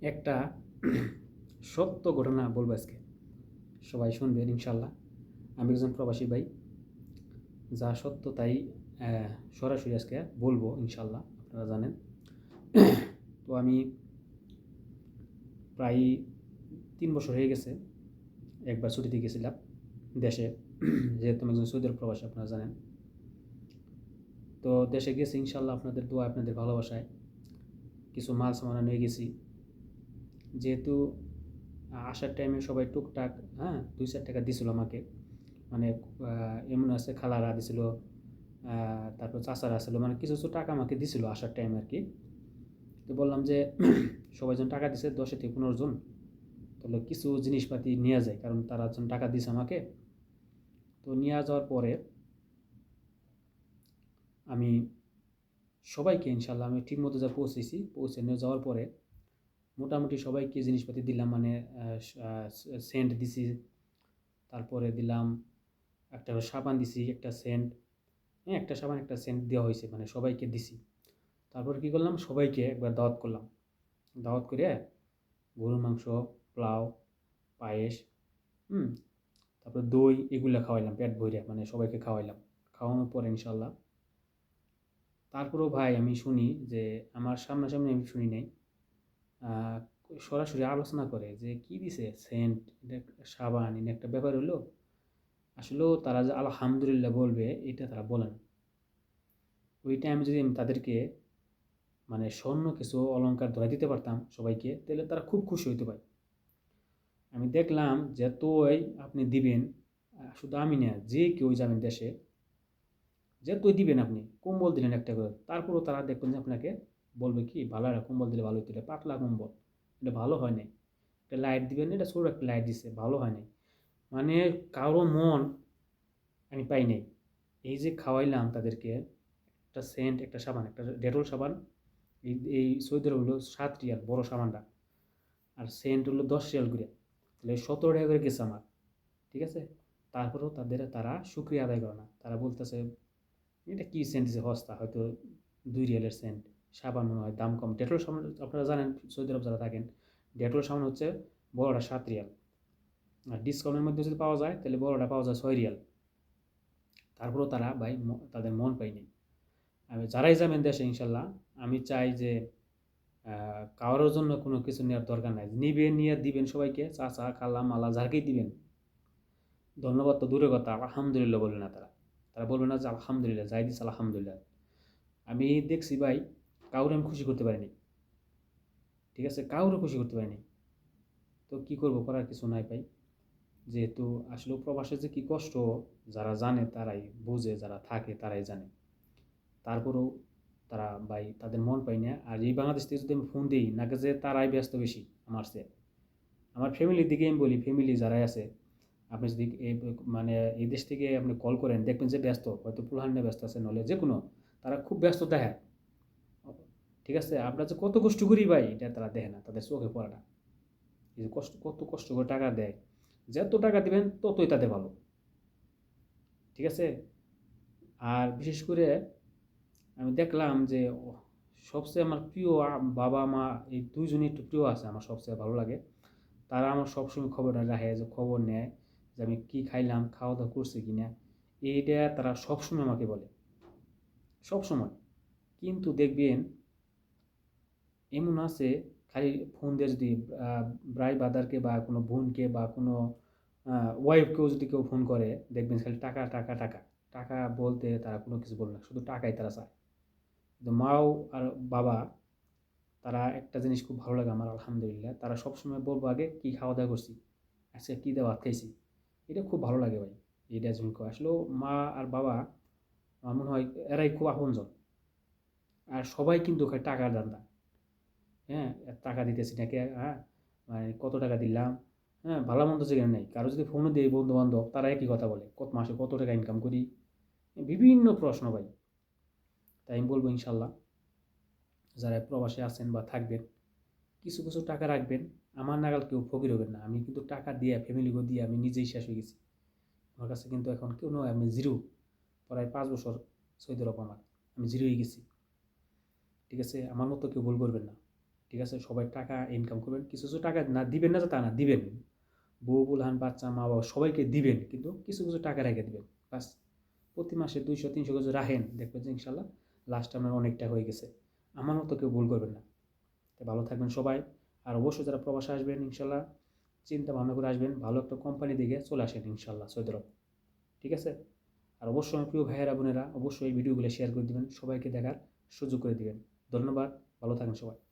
একটা সত্য ঘটনা বলবো আজকে, সবাই শুনবেন ইনশাল্লাহ। আমি একজন প্রবাসী ভাই, যা সত্য তাই সরাসরি আজকে বলবো ইনশাল্লাহ, আপনারা জানেন। তো আমি প্রায় 3 বছর হয়ে গেছে একবার ছুটিতে গেছিলাম দেশে। যেহেতু আমি একজন সৌদি আরব প্রবাসী, আপনারা জানেন। তো দেশে গেছি ইনশাল্লাহ আপনাদের দোয়া, আপনাদের ভালোবাসায় কিছু মাল সামান নিয়ে গেছি। যেহেতু আসার টাইমে সবাই টুকটাক 2-4 টাকা দিছিল আমাকে, মানে এমন আছে খালারা দিছিল, তারপর চাচারা ছিল, মানে কিছু কিছু টাকা আমাকে দিছিল আসার টাইমে আর কি। তো বললাম যে সবাই যখন টাকা দিছে 10 থেকে 15 জন, তাহলে কিছু জিনিসপাতি নিয়ে যায়, কারণ তারা যখন টাকা দিছে আমাকে। তো নিয়ে যাওয়ার পরে আমি সবাইকে ইনশাল্লাহ আমি ঠিক মতো যা পৌঁছে নিয়ে যাওয়ার পরে মোটামুটি সবাইকে জিনিসপাতি দিলাম, মানে সেন্ট দিছি, তারপরে দিলাম একটা সাবান দিছি, একটা সেন্ট, হ্যাঁ একটা সাবান একটা সেন্ট দেওয়া হয়েছে, মানে সবাইকে দিছি। তারপর কি করলাম, সবাইকে একবার দাওয়াত করলাম। দাওয়াত করে গরুর মাংস, পোলাও, পায়েস, হুম তারপর দই, এগুলো খাওয়াইলাম পেট ভরে, মানে সবাইকে খাওয়াইলাম। খাওয়ানোর পরে ইনশাল্লাহ তারপরেও ভাই আমি শুনি যে আমার সামনাসামনি আমি শুনি নাই, আহ, সরাসরি আলোচনা করে যে কি দিছে সেন্ট, এটা সাবান, এটা একটা ব্যাপার হলো। আসলেও তারা যে আলহামদুলিল্লাহ বলবে, এটা তারা বলে না। ওই টাইমে যদি আমি তাদেরকে মানে স্বর্ণ কিছু অলংকার ধরে দিতে পারতাম সবাইকে, তাহলে তারা খুব খুশি হইতে পারে। আমি দেখলাম যতই আপনি দিবেন, শুধু আমি না, যে কেউ যাবেন দেশে, যতই দিবেন, আপনি কম্বল দিলেন একটা করে, তারপরেও তারা দেখবেন যে আপনাকে বলবে কি ভালো একটা কম্বল দিলে ভালো হতো, এটা পাতলা কম্বল, এটা ভালো হয় নাই। একটা লাইট দিবেন, এটা ছোট একটা লাইট দিচ্ছে, ভালো হয় নাই। মানে কারো মন আমি পাই নাই। এই যে খাওয়াইলাম তাদেরকে একটা সেন্ট, একটা সাবান, একটা ডেটল সাবান, এই সৌদি আরব হলো 7 রিয়াল বড় সাবানটা, আর সেন্ট হলো 10 রিয়াল করে, তাহলে 17 টাকা করে গেছে আমার। ঠিক আছে, তারপরেও তারা শুক্রিয়া আদায় করে না। তারা বলতেছে এটা কি সেন্ট দিছে সস্তা, হয়তো 2 রিয়ালের সেন্ট। সাবান মনে হয় দাম কম। ডেটল সাবান আপনারা জানেন, সৌদি আরব যারা থাকেন, ডেটল সাবান হচ্ছে বড়টা 7 রিয়াল, আর ডিসকাউন্টের মধ্যে যদি পাওয়া যায় তাহলে বড়টা পাওয়া যায় 6 রিয়াল। তারপরেও তারা ভাই তাদের মন পায়নি। আমি যারাই যাবেন দেশে ইনশাল্লাহ, আমি চাই যে কারোর জন্য কোনো কিছু নেওয়ার দরকার নাই, নিবেন নিয়ে দিবেন সবাইকে, চাচা খালা মালা যাকেই দিবেন, ধন্যবাদ তো দূরের কথা, আলহামদুলিল্লাহ বলবে না। তারা তারা বলবে না যে আলহামদুলিল্লাহ, যাই দিস আলহামদুলিল্লাহ। আমি দেখছি ভাই, কাউরে আমি খুশি করতে পারিনি। ঠিক আছে, কাউরে খুশি করতে পারিনি। তো কি করব, করার কিছু নাই ভাই। যেহেতু আসলে প্রবাসে যে কি কষ্ট, যারা জানে তারাই বুঝে, যারা থাকে তারাই জানে। তারপরেও তারা ভাই তাদের মন পাই না। আর এই বাংলাদেশ থেকে যদি আমি ফোন দিই নাকি, যে তারাই ব্যস্ত বেশি আমার চেয়ে। আমার ফ্যামিলির দিকে আমি বলি, ফ্যামিলি যারাই আছে, আপনি যদি মানে এই দেশ থেকে আপনি কল করেন, দেখবেন যে ব্যস্ত, হয়তো পুলহান্নে ব্যস্ত আছে, নলে যে কোনো, তারা খুব ব্যস্ত দেখে। ঠিক আছে, আমরা যে কত কষ্ট করি ভাই, এটা তারা দেখে না, তাদের চোখে পড়ে না। এই যে কত কষ্ট করে টাকা দেয়, যত টাকা দিবেন ততই তাদের ভালো। ঠিক আছে, আর বিশেষ করে আমি দেখলাম যে সবচেয়ে আমার প্রিয় বাবা মা, এই দুইজনই একটু প্রিয় আছে, আমার সবচেয়ে ভালো লাগে। তারা আমার সবসময় খবর রাখে, যে খবর নেয় যে আমি কি খাইলাম, খাওয়া দাওয়া করছি কিনা, এইটা তারা সবসময় আমাকে বলে, সবসময়। কিন্তু দেখবেন এমন আছে, খালি ফোন দিয়ে যদি ব্রাই বাদারকে বা কোনো বোনকে বা কোনো ওয়াইফকেও যদি কেউ ফোন করে, দেখবেন খালি টাকা টাকা টাকা টাকা বলতে তারা কোনো কিছু বলে না, শুধু টাকাই তারা চায়। কিন্তু মাও আর বাবা, তারা একটা জিনিস খুব ভালো লাগে আমার, আলহামদুলিল্লাহ, তারা সবসময় বলবো আগে কি খাওয়া দাওয়া করছি, আচ্ছা কী দিয়ে ভাত খাইছি। এটা খুব ভালো লাগে ভাই। এটা যখন কয়, আসলেও মা আর বাবা আমার মনে হয় এরাই খুব আপনজন। আর সবাই কিন্তু খালি টাকার ধান্দা। হ্যাঁ, টাকা দিতেছি নাকি, মানে কত টাকা দিলাম, ভালো মন্দ যেখানে নেই। কারো যদি ফোনও দিই বন্ধু বান্ধব, তারা একই কথা বলে, কত মাসে কত টাকা ইনকাম করি, বিভিন্ন প্রশ্ন ভাই। তাই আমি বলবো ইনশাল্লাহ, যারা প্রবাসে আছেন বা থাকবেন, কিছু কিছু টাকা রাখবেন। আমার নাগাল কেউ ফকির হবেন না। আমি কিন্তু টাকা দিয়ে, ফ্যামিলিকে দিয়ে আমি নিজেই শেষ হয়ে গেছি। আমার কাছে কিন্তু এখন কেউ নয়, আমি জিরো। প্রায় 5 বছর সৌদি আরব আমার, আমি জিরো হয়ে গেছি। ঠিক আছে, আমার মতো কেউ ভুল করবেন না। ঠিক আছে? সবাই টাকা ইনকাম করবেন, কিছু কিছু টাকা না দিবেন না যে তা না, দিবেন। বউ বুলহান বাচ্চা মা বাবা সবাইকে দিবেন, কিন্তু কিছু কিছু টাকা রেখে দিবেন বাস। প্রতি মাসে 200-300 কিছু রাখেন, দেখবেন যে ইনশাল্লাহ লাস্ট আপনার অনেকটা হয়ে গেছে। আমার মতো কেউ ভুল করবেন না। তো ভালো থাকবেন সবাই। আর অবশ্যই যারা প্রবাসে আসবেন ইনশাল্লাহ চিন্তা ভাবনা করে আসবেন, ভালো একটা কোম্পানি দিকে চলে আসেন ইনশাল্লাহ সৌদি আরব। ঠিক আছে? আর অবশ্যই আমার প্রিয় ভাইয়েরা বোনেরা অবশ্যই এই ভিডিওগুলো শেয়ার করে দিবেন, সবাইকে দেখার সুযোগ করে দিবেন। ধন্যবাদ, ভালো থাকেন সবাই।